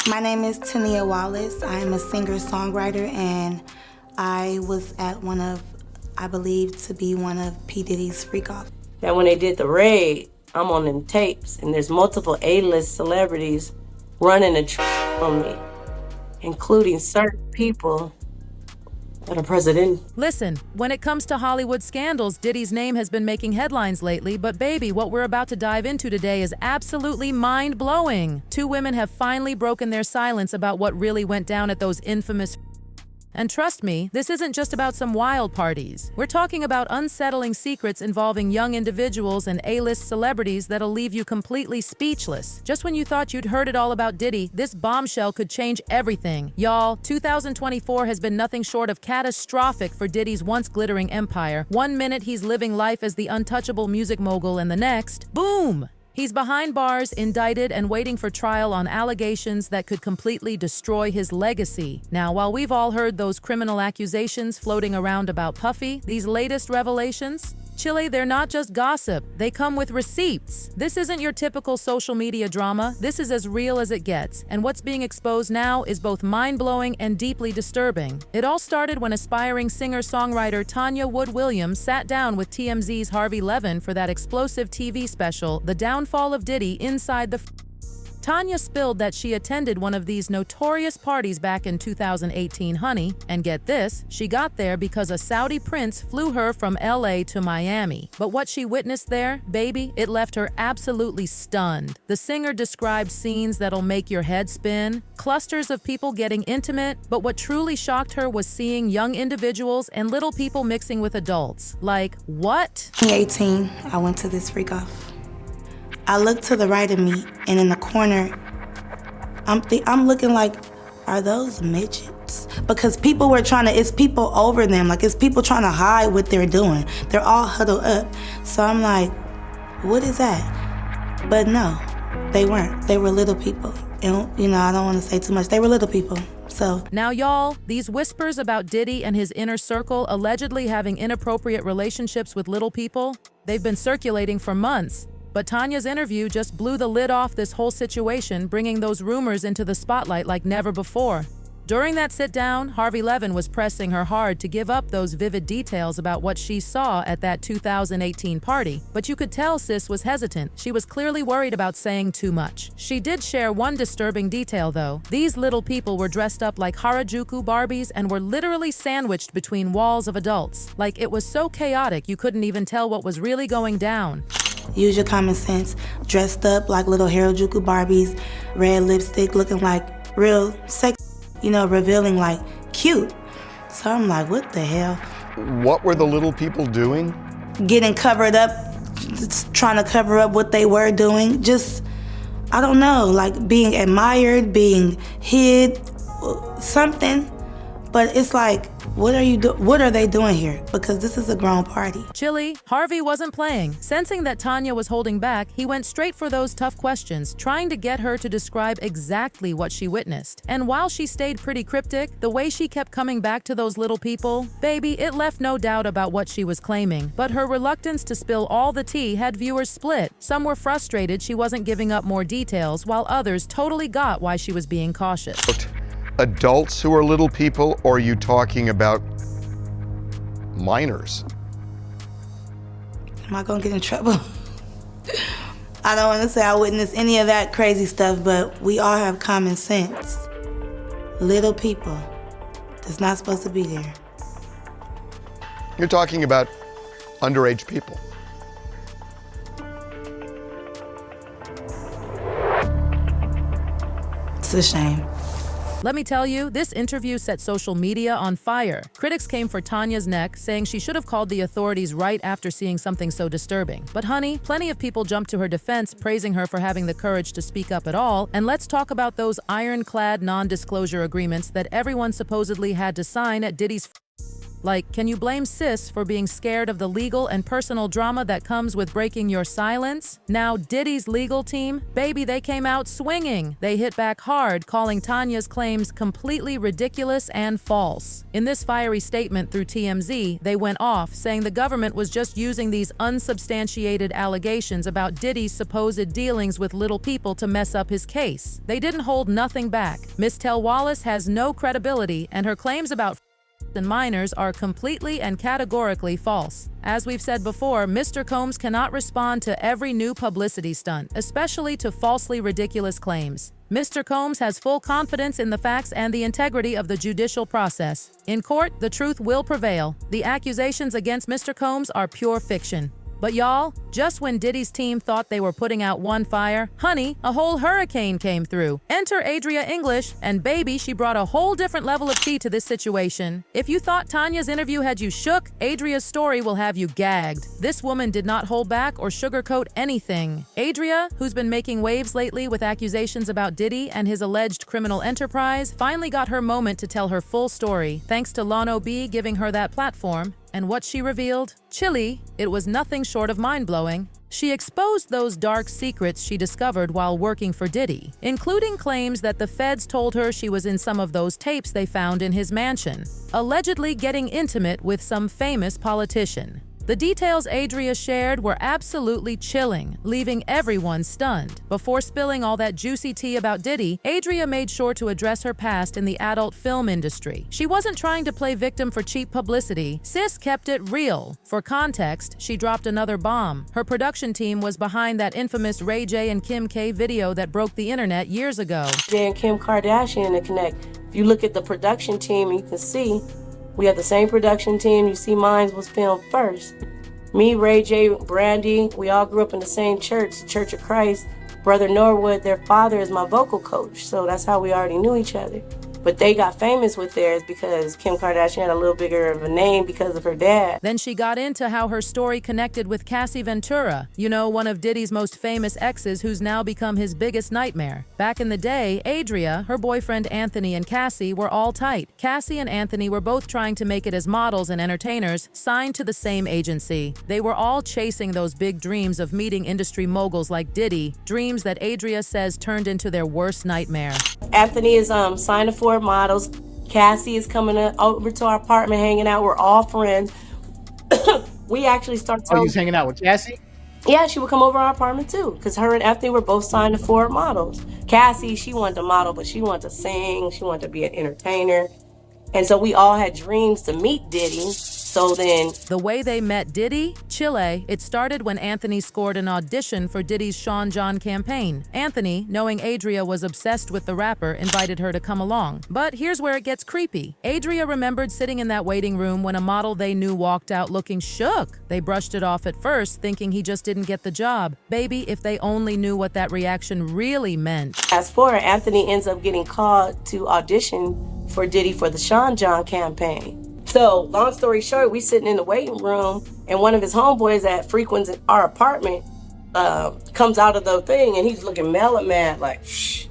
My name is Tanya Wallace. I am a singer-songwriter, and I was at I believe to be one of P. Diddy's freak-off. That when they did the raid, I'm on them tapes, and there's multiple A-list celebrities running on me, including certain people that are president. Listen, when it comes to Hollywood scandals, Diddy's name has been making headlines lately, but baby, what we're about to dive into today is absolutely mind-blowing. Two women have finally broken their silence about what really went down at those infamous. And trust me, this isn't just about some wild parties. We're talking about unsettling secrets involving young individuals and A-list celebrities that'll leave you completely speechless. Just when you thought you'd heard it all about Diddy, this bombshell could change everything. Y'all, 2024 has been nothing short of catastrophic for Diddy's once glittering empire. One minute he's living life as the untouchable music mogul, and the next, boom! He's behind bars, indicted, and waiting for trial on allegations that could completely destroy his legacy. Now, while we've all heard those criminal accusations floating around about Puffy, these latest revelations, Chile, they're not just gossip, they come with receipts. This isn't your typical social media drama, this is as real as it gets, and what's being exposed now is both mind-blowing and deeply disturbing. It all started when aspiring singer-songwriter Tanya Williams sat down with TMZ's Harvey Levin for that explosive TV special, The Downfall of Diddy Inside the Tanya spilled that she attended one of these notorious parties back in 2018, honey, and get this, she got there because a Saudi prince flew her from LA to Miami. But what she witnessed there, baby, it left her absolutely stunned. The singer described scenes that'll make your head spin, clusters of people getting intimate, but what truly shocked her was seeing young individuals and little people mixing with adults. Like, what? 2018, I went to this freak-off. I look to the right of me, and in the corner, I'm looking like, are those midgets? Because people were it's people over them, like it's people trying to hide what they're doing. They're all huddled up. So I'm like, what is that? But no, they weren't. They were little people. And, I don't want to say too much. They were little people. So now, y'all, these whispers about Diddy and his inner circle allegedly having inappropriate relationships with little people, they've been circulating for months. But Tanya's interview just blew the lid off this whole situation, bringing those rumors into the spotlight like never before. During that sit-down, Harvey Levin was pressing her hard to give up those vivid details about what she saw at that 2018 party. But you could tell sis was hesitant. She was clearly worried about saying too much. She did share one disturbing detail, though. These little people were dressed up like Harajuku Barbies and were literally sandwiched between walls of adults. Like, it was so chaotic you couldn't even tell what was really going down. Use your common sense. Dressed up like little Harajuku Barbies, red lipstick, looking like real sex, revealing like cute. So I'm like, what the hell? What were the little people doing? Getting covered up, trying to cover up what they were doing. Just, I don't know, like being admired, being hid, something. But it's like, what are they doing here? Because this is a grown party. Chili, Harvey wasn't playing. Sensing that Tanya was holding back, he went straight for those tough questions, trying to get her to describe exactly what she witnessed. And while she stayed pretty cryptic, the way she kept coming back to those little people, baby, it left no doubt about what she was claiming. But her reluctance to spill all the tea had viewers split. Some were frustrated she wasn't giving up more details, while others totally got why she was being cautious. Adults who are little people, or are you talking about minors? Am I gonna get in trouble? I don't want to say I witnessed any of that crazy stuff, but we all have common sense. Little people, that's not supposed to be there. You're talking about underage people. It's a shame. Let me tell you, this interview set social media on fire. Critics came for Tanya's neck, saying she should have called the authorities right after seeing something so disturbing. But honey, plenty of people jumped to her defense, praising her for having the courage to speak up at all. And let's talk about those ironclad non-disclosure agreements that everyone supposedly had to sign at Diddy's Like, can you blame sis for being scared of the legal and personal drama that comes with breaking your silence? Now, Diddy's legal team, baby, they came out swinging. They hit back hard, calling Tanya's claims completely ridiculous and false. In this fiery statement through TMZ, they went off, saying the government was just using these unsubstantiated allegations about Diddy's supposed dealings with little people to mess up his case. They didn't hold nothing back. Miss Tanya Wallace has no credibility, and her claims about and minors are completely and categorically false. As we've said before, Mr. Combs cannot respond to every new publicity stunt, especially to falsely ridiculous claims. Mr. Combs has full confidence in the facts and the integrity of the judicial process. In court, the truth will prevail. The accusations against Mr. Combs are pure fiction. But y'all, just when Diddy's team thought they were putting out one fire, honey, a whole hurricane came through. Enter Adria English, and baby, she brought a whole different level of tea to this situation. If you thought Tanya's interview had you shook, Adria's story will have you gagged. This woman did not hold back or sugarcoat anything. Adria, who's been making waves lately with accusations about Diddy and his alleged criminal enterprise, finally got her moment to tell her full story, thanks to Lano B giving her that platform. And what she revealed? Chilly, it was nothing short of mind-blowing. She exposed those dark secrets she discovered while working for Diddy, including claims that the feds told her she was in some of those tapes they found in his mansion, allegedly getting intimate with some famous politician. The details Adria shared were absolutely chilling, leaving everyone stunned. Before spilling all that juicy tea about Diddy, Adria made sure to address her past in the adult film industry. She wasn't trying to play victim for cheap publicity. Sis kept it real. For context, she dropped another bomb. Her production team was behind that infamous Ray J and Kim K video that broke the internet years ago. Jay and Kim Kardashian to connect. If you look at the production team, you can see we have the same production team. You see mine was filmed first. Me, Ray J, Brandy, we all grew up in the same church, the Church of Christ. Brother Norwood, their father is my vocal coach, so that's how we already knew each other. But they got famous with theirs because Kim Kardashian had a little bigger of a name because of her dad. Then she got into how her story connected with Cassie Ventura, you know, one of Diddy's most famous exes who's now become his biggest nightmare. Back in the day, Adria, her boyfriend Anthony, and Cassie were all tight. Cassie and Anthony were both trying to make it as models and entertainers, signed to the same agency. They were all chasing those big dreams of meeting industry moguls like Diddy, dreams that Adria says turned into their worst nightmare. Anthony is signed to Ford Models. Cassie is coming over to our apartment, hanging out. We're all friends. We actually started. Oh, you was hanging out with Cassie? Yeah, she would come over our apartment too, because her and Anthony were both signed to Ford Models. Cassie, she wanted to model, but she wanted to sing. She wanted to be an entertainer. And so we all had dreams to meet Diddy. So then, the way they met Diddy? Chile. It started when Anthony scored an audition for Diddy's Sean John campaign. Anthony, knowing Adria was obsessed with the rapper, invited her to come along. But here's where it gets creepy. Adria remembered sitting in that waiting room when a model they knew walked out looking shook. They brushed it off at first, thinking he just didn't get the job. Baby, if they only knew what that reaction really meant. Fast forward, Anthony ends up getting called to audition for Diddy for the Sean John campaign. So, long story short, we sitting in the waiting room, and one of his homeboys that frequents our apartment comes out of the thing, and he's looking mad, like, shh.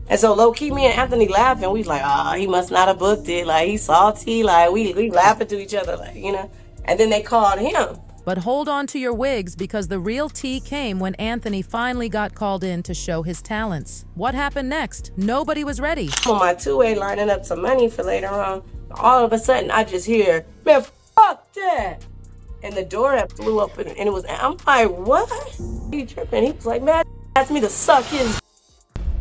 And so, low-key, me and Anthony laughing. We like, he must not have booked it. Like, he's salty. Like, we laughing to each other, like, you know. And then they called him. But hold on to your wigs, because the real tea came when Anthony finally got called in to show his talents. What happened next? Nobody was ready. I'm on my two-way lining up some money for later on. All of a sudden, I just hear, man, fuck that. And the door flew up, and it was, I'm like, what? He tripping. He was like, man, asked me to suck his.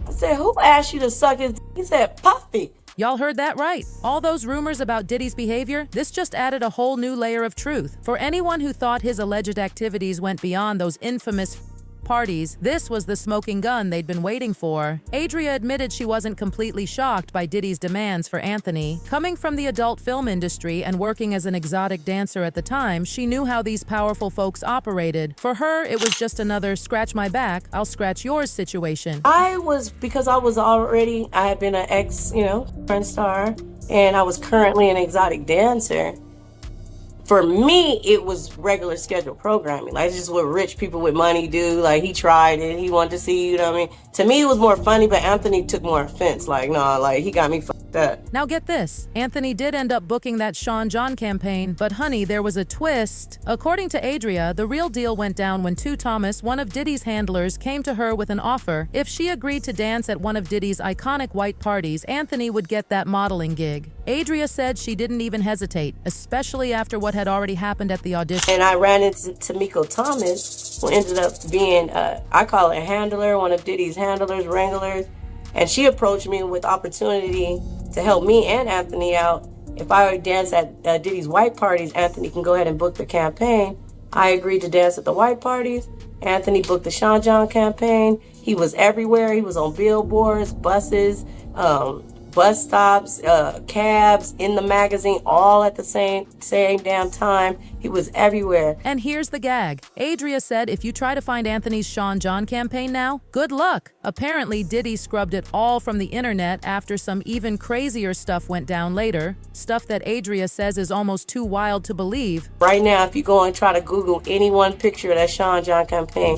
I said, who asked you to suck his? He said, Puffy. Y'all heard that right. All those rumors about Diddy's behavior, this just added a whole new layer of truth. For anyone who thought his alleged activities went beyond those infamous parties, this was the smoking gun they'd been waiting for. Adria admitted she wasn't completely shocked by Diddy's demands for Anthony. Coming from the adult film industry and working as an exotic dancer at the time, she knew how these powerful folks operated. For her, it was just another scratch my back, I'll scratch yours situation. Because I had been an ex, friend star, and I was currently an exotic dancer. For me, it was regular scheduled programming. Like, it's just what rich people with money do. Like, he tried it. He wanted to see, you know what I mean? To me, it was more funny, but Anthony took more offense. Like, no, like, he got me fucked up. Now get this, Anthony did end up booking that Sean John campaign, but honey, there was a twist. According to Adria, the real deal went down when Thomas, one of Diddy's handlers, came to her with an offer. If she agreed to dance at one of Diddy's iconic white parties, Anthony would get that modeling gig. Adria said she didn't even hesitate, especially after what had already happened at the audition. And I ran into Tamiko Thomas, who ended up being, I call her a handler, one of Diddy's handlers, wranglers. And she approached me with opportunity to help me and Anthony out. If I would dance at Diddy's white parties, Anthony can go ahead and book the campaign. I agreed to dance at the white parties. Anthony booked the Sean John campaign. He was everywhere. He was on billboards, buses, bus stops, cabs, in the magazine, all at the same damn time. He was everywhere. And here's the gag. Adria said if you try to find Anthony's Sean John campaign now, good luck. Apparently, Diddy scrubbed it all from the internet after some even crazier stuff went down later. Stuff that Adria says is almost too wild to believe. Right now, if you go and try to Google any one picture of that Sean John campaign,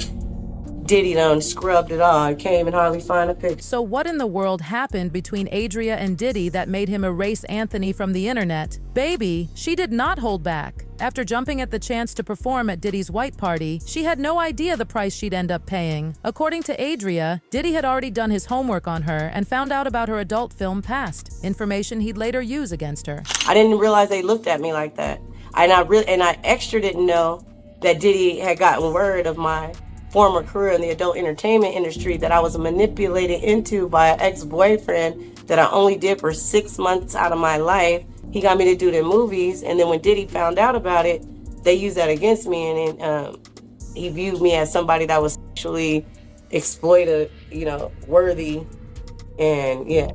Diddy done scrubbed it all. I can't even hardly find a picture. So what in the world happened between Adria and Diddy that made him erase Anthony from the internet? Baby, she did not hold back. After jumping at the chance to perform at Diddy's white party, she had no idea the price she'd end up paying. According to Adria, Diddy had already done his homework on her and found out about her adult film past, information he'd later use against her. I didn't realize they looked at me like that. And I extra didn't know that Diddy had gotten word of my former career in the adult entertainment industry that I was manipulated into by an ex-boyfriend that I only did for 6 months out of my life. He got me to do the movies, and then when Diddy found out about it, they used that against me, and then he viewed me as somebody that was sexually exploited, worthy, and yeah.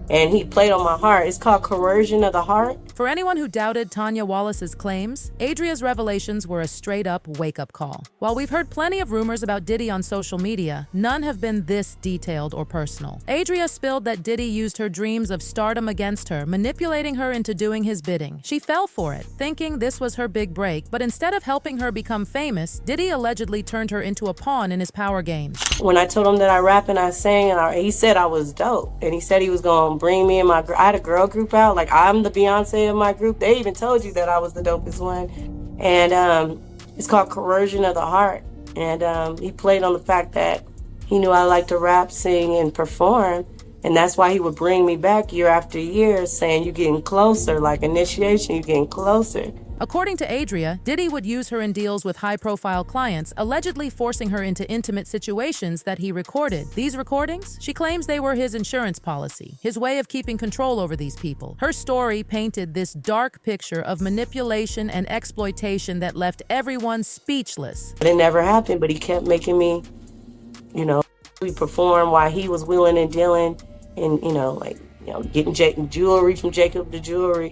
And he played on my heart. It's called coercion of the heart. For anyone who doubted Tanya Wallace's claims, Adria's revelations were a straight-up wake-up call. While we've heard plenty of rumors about Diddy on social media, none have been this detailed or personal. Adria spilled that Diddy used her dreams of stardom against her, manipulating her into doing his bidding. She fell for it, thinking this was her big break, but instead of helping her become famous, Diddy allegedly turned her into a pawn in his power games. When I told him that I rap and I sang, and he said I was dope, and he said he was going to bring me and I had a girl group out, like I'm the Beyonce of my group. They even told you that I was the dopest one. And it's called coercion of the heart. And he played on the fact that he knew I liked to rap, sing, and perform. And that's why he would bring me back year after year saying, you're getting closer, like initiation, you're getting closer. According to Adria, Diddy would use her in deals with high-profile clients, allegedly forcing her into intimate situations that he recorded. These recordings? She claims they were his insurance policy, his way of keeping control over these people. Her story painted this dark picture of manipulation and exploitation that left everyone speechless. It never happened, but he kept making me, we perform while he was wheeling and dealing and, getting jewelry from Jacob the jeweler,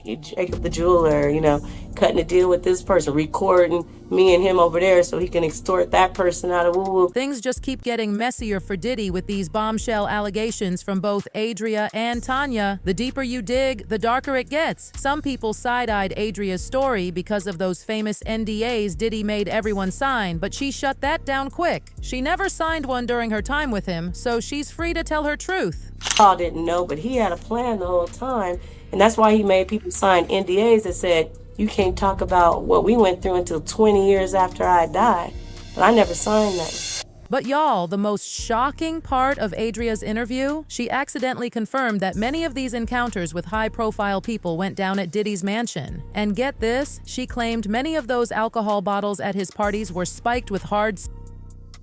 cutting a deal with this person, recording me and him over there so he can extort that person out of woo-woo. Things just keep getting messier for Diddy with these bombshell allegations from both Adria and Tanya. The deeper you dig, the darker it gets. Some people side-eyed Adria's story because of those famous NDAs Diddy made everyone sign, but she shut that down quick. She never signed one during her time with him, so she's free to tell her truth. Paul didn't know, but he had a plan the whole time, and that's why he made people sign NDAs that said, you can't talk about what we went through until 20 years after I died. But I never signed that. But y'all, the most shocking part of Adria's interview, she accidentally confirmed that many of these encounters with high-profile people went down at Diddy's mansion. And get this, she claimed many of those alcohol bottles at his parties were spiked with hard.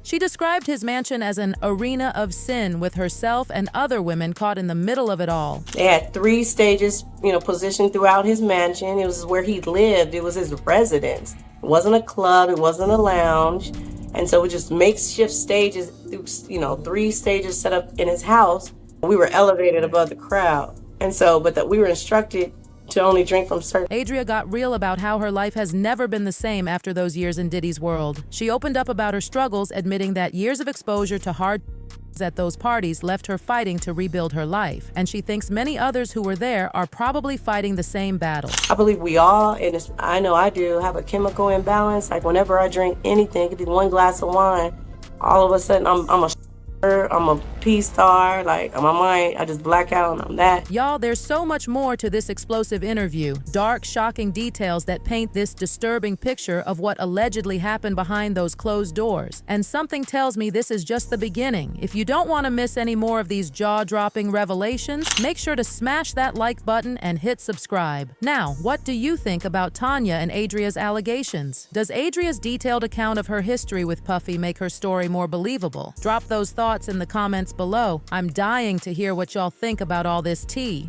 She described his mansion as an arena of sin with herself and other women caught in the middle of it all. They had 3 stages, positioned throughout his mansion. It was where he lived. It was his residence. It wasn't a club. It wasn't a lounge. And so it was just makeshift stages, 3 stages set up in his house. We were elevated above the crowd. And so, but we were instructed to only drink from certain. Adria got real about how her life has never been the same after those years in Diddy's world. She opened up about her struggles, admitting that years of exposure to hard at those parties left her fighting to rebuild her life. And she thinks many others who were there are probably fighting the same battle. I believe we all, and I know I do, have a chemical imbalance. Like whenever I drink anything, it could be 1 glass of wine, all of a sudden I'm a I'm a P-star. Like, on my mind, I just black out and I'm that. Y'all, there's so much more to this explosive interview. Dark, shocking details that paint this disturbing picture of what allegedly happened behind those closed doors. And something tells me this is just the beginning. If you don't want to miss any more of these jaw-dropping revelations, make sure to smash that like button and hit subscribe. Now, what do you think about Tanya and Adria's allegations? Does Adria's detailed account of her history with Puffy make her story more believable? Drop those thoughts in the comments below. I'm dying to hear what y'all think about all this tea.